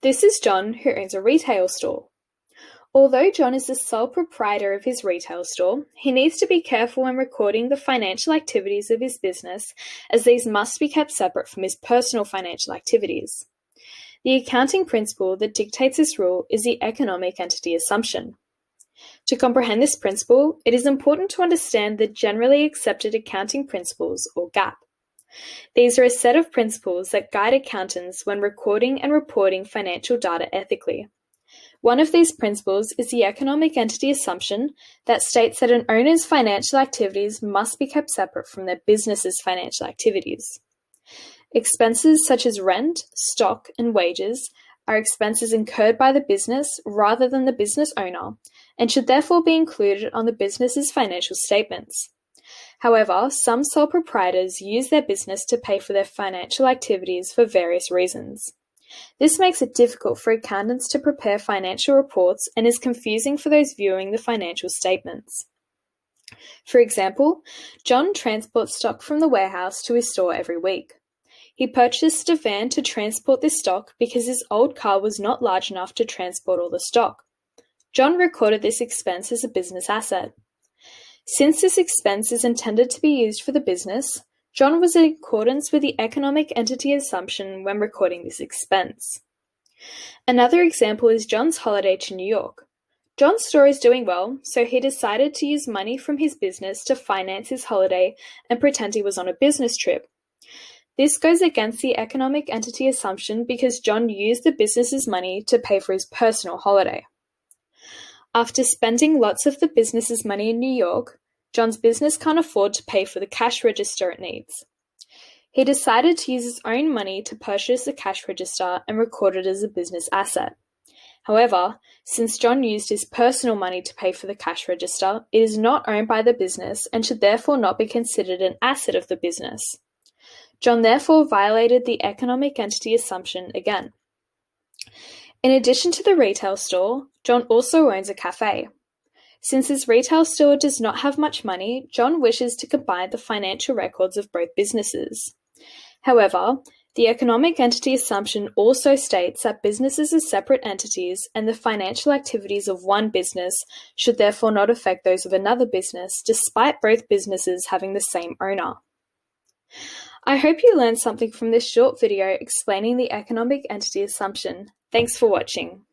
This is John, who owns a retail store. Although John is the sole proprietor of his retail store, he needs to be careful when recording the financial activities of his business, as these must be kept separate from his personal financial activities. The accounting principle that dictates this rule is the economic entity assumption. To comprehend this principle, it is important to understand the generally accepted accounting principles, or GAAP. These are a set of principles that guide accountants when recording and reporting financial data ethically. One of these principles is the economic entity assumption that states that an owner's financial activities must be kept separate from their business's financial activities. Expenses such as rent, stock, and wages are expenses incurred by the business rather than the business owner, and should therefore be included on the business's financial statements. However, some sole proprietors use their business to pay for their financial activities for various reasons. This makes it difficult for accountants to prepare financial reports and is confusing for those viewing the financial statements. For example, John transports stock from the warehouse to his store every week. He purchased a van to transport this stock because his old car was not large enough to transport all the stock. John recorded this expense as a business asset. Since this expense is intended to be used for the business, John was in accordance with the economic entity assumption when recording this expense. Another example is John's holiday to New York. John's store is doing well, so he decided to use money from his business to finance his holiday and pretend he was on a business trip. This goes against the economic entity assumption because John used the business's money to pay for his personal holiday. After spending lots of the business's money in New York, John's business can't afford to pay for the cash register it needs. He decided to use his own money to purchase the cash register and record it as a business asset. However, since John used his personal money to pay for the cash register, it is not owned by the business and should therefore not be considered an asset of the business. John therefore violated the economic entity assumption again. In addition to the retail store, John also owns a cafe. Since his retail store does not have much money, John wishes to combine the financial records of both businesses. However, the economic entity assumption also states that businesses are separate entities and the financial activities of one business should therefore not affect those of another business, despite both businesses having the same owner. I hope you learned something from this short video explaining the economic entity assumption. Thanks for watching.